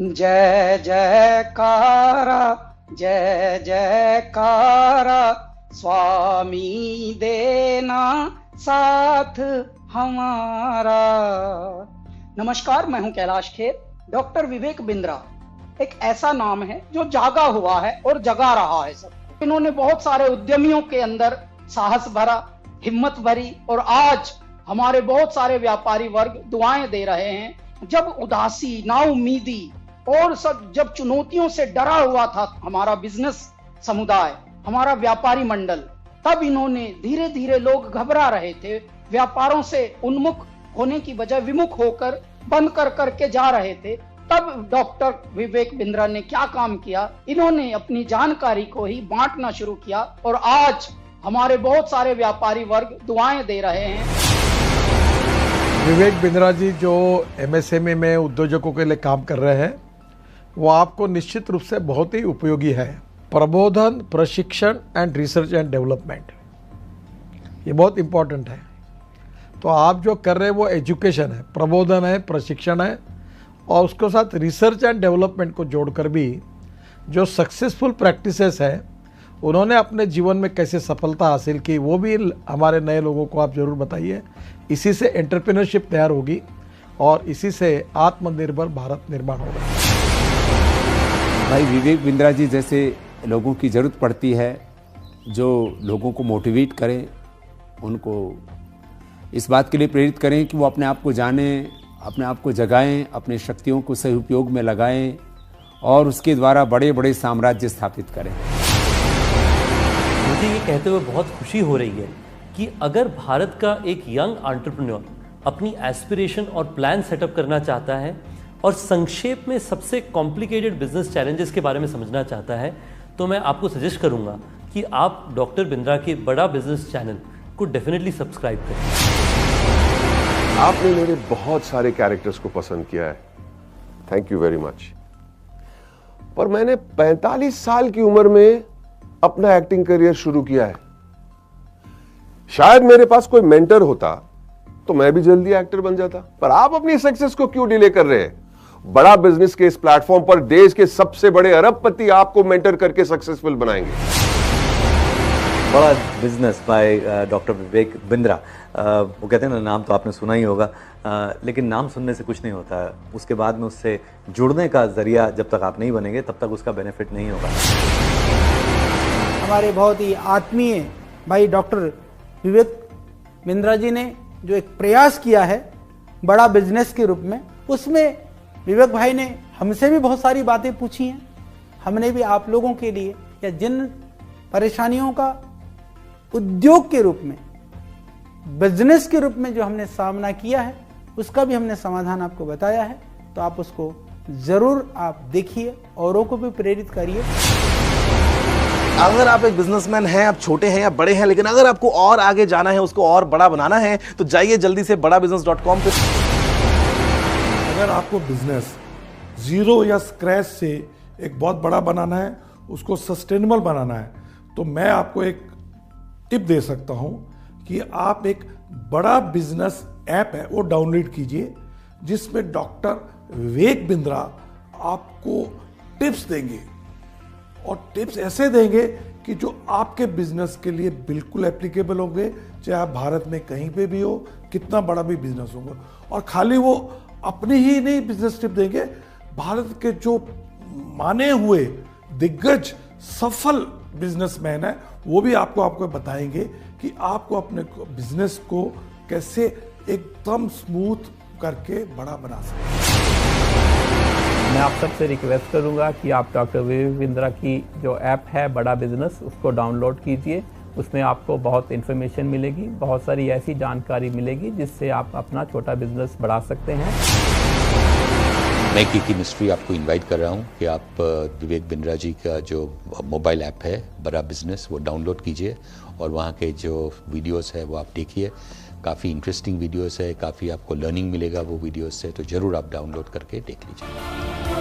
जय जयकारा, जय जयकारा, स्वामी देना साथ हमारा। नमस्कार, मैं हूं कैलाश खेर। डॉक्टर विवेक बिंद्रा एक ऐसा नाम है जो जागा हुआ है और जगा रहा है सबको। इन्होंने बहुत सारे उद्यमियों के अंदर साहस भरा, हिम्मत भरी, और आज हमारे बहुत सारे व्यापारी वर्ग दुआएं दे रहे हैं। जब उदासी, नाउमीदी और सब जब चुनौतियों से डरा हुआ था हमारा बिजनेस समुदाय, हमारा व्यापारी मंडल, तब इन्होंने धीरे धीरे, लोग घबरा रहे थे, व्यापारों से उन्मुख होने की बजाय विमुख होकर बंद कर करके जा रहे थे, तब डॉक्टर विवेक बिंद्रा ने क्या काम किया, इन्होंने अपनी जानकारी को ही बांटना शुरू किया और आज हमारे बहुत सारे व्यापारी वर्ग दुआएं दे रहे हैं। विवेक बिंद्रा जी जो एमएसएमई में उद्योजकों के लिए काम कर रहे हैं, वो आपको निश्चित रूप से बहुत ही उपयोगी है। प्रबोधन, प्रशिक्षण एंड रिसर्च एंड डेवलपमेंट, ये बहुत इम्पोर्टेंट है। तो आप जो कर रहे हैं वो एजुकेशन है, प्रबोधन है, प्रशिक्षण है, और उसके साथ रिसर्च एंड डेवलपमेंट को जोड़कर भी जो सक्सेसफुल प्रैक्टिसेस है उन्होंने अपने जीवन में कैसे सफलता हासिल की, वो भी हमारे नए लोगों को आप ज़रूर बताइए। इसी से एंटरप्रेन्योरशिप तैयार होगी और इसी से आत्मनिर्भर भारत निर्माण होगा। भाई विवेक बिंद्रा जी जैसे लोगों की ज़रूरत पड़ती है, जो लोगों को मोटिवेट करें, उनको इस बात के लिए प्रेरित करें कि वो अपने आप को जानें, अपने आप को जगाएं, अपने शक्तियों को सही उपयोग में लगाएं और उसके द्वारा बड़े बड़े साम्राज्य स्थापित करें। मुझे ये कहते हुए बहुत खुशी हो रही है कि अगर भारत का एक यंग एंटरप्रेन्योर अपनी एस्पिरेशन और प्लान सेटअप करना चाहता है और संक्षेप में सबसे कॉम्प्लिकेटेड बिजनेस चैलेंजेस के बारे में समझना चाहता है, तो मैं आपको सजेस्ट करूंगा कि आप डॉक्टर बिंद्रा के बड़ा बिजनेस चैनल को डेफिनेटली सब्सक्राइब करें। आपने मेरे बहुत सारे कैरेक्टर्स को पसंद किया है, थैंक यू वेरी मच। पर मैंने 45 साल की उम्र में अपना एक्टिंग करियर शुरू किया है। शायद मेरे पास कोई मेंटर होता तो मैं भी जल्दी एक्टर बन जाता। पर आप अपनी सक्सेस को क्यों डिले कर रहे हैं? बड़ा बिजनेस के इस प्लेटफॉर्म पर देश के सबसे बड़े अरबपति आपको मेंटर करके सक्सेसफुल बनाएंगे। बड़ा business by doctor Vivek Bindra. वो कहते हैं ना, नाम तो आपने सुना ही होगा, लेकिन नाम सुनने से कुछ नहीं होता है। उसके बाद में उससे जुड़ने का जरिया जब तक आप नहीं बनेंगे तब तक उसका बेनिफिट नहीं होगा। हमारे बहुत ही आत्मीय भाई डॉक्टर विवेक बिंद्रा जी ने जो एक प्रयास किया है बड़ा बिजनेस के रूप में, उसमें विवेक भाई ने हमसे भी बहुत सारी बातें पूछी हैं। हमने भी आप लोगों के लिए, या जिन परेशानियों का उद्योग के रूप में, बिजनेस के रूप में जो हमने सामना किया है, उसका भी हमने समाधान आपको बताया है। तो आप उसको जरूर आप देखिए, औरों को भी प्रेरित करिए। अगर आप एक बिजनेसमैन हैं, आप छोटे हैं या बड़े हैं, लेकिन अगर आपको और आगे जाना है, उसको और बड़ा बनाना है, तो जाइए जल्दी से badabusiness.com पे। अगर आपको बिजनेस जीरो या स्क्रैच से एक बहुत बड़ा बनाना है, उसको सस्टेनेबल बनाना है, तो मैं आपको एक टिप दे सकता हूं कि आप एक बड़ा बिजनेस ऐप है वो डाउनलोड कीजिए, जिसमें डॉक्टर विवेक बिंद्रा आपको टिप्स देंगे, और टिप्स ऐसे देंगे कि जो आपके बिजनेस के लिए बिल्कुल एप्लीकेबल होंगे, चाहे आप भारत में कहीं पे भी हो, कितना बड़ा भी बिजनेस होगा। और खाली वो अपनी ही नहीं बिजनेस टिप देंगे, भारत के जो माने हुए दिग्गज सफल बिजनेसमैन है वो भी आपको बताएंगे कि आपको अपने बिजनेस को कैसे एकदम स्मूथ करके बड़ा बना सकते। मैं आप सबसे रिक्वेस्ट करूंगा कि आप डॉक्टर विवेक बिंद्रा की जो ऐप है बड़ा बिजनेस, उसको डाउनलोड कीजिए। उसमें आपको बहुत इन्फॉर्मेशन मिलेगी, बहुत सारी ऐसी जानकारी मिलेगी जिससे आप अपना छोटा बिजनेस बढ़ा सकते हैं। मैं की मिस्ट्री आपको इनवाइट कर रहा हूं कि आप विवेक बिंद्रा जी का जो मोबाइल ऐप है बड़ा बिजनेस, वो डाउनलोड कीजिए और वहाँ के जो वीडियोस है वो आप देखिए। काफ़ी इंटरेस्टिंग वीडियोस है, काफ़ी आपको लर्निंग मिलेगा वो वीडियोस से, तो ज़रूर आप डाउनलोड करके देख लीजिए।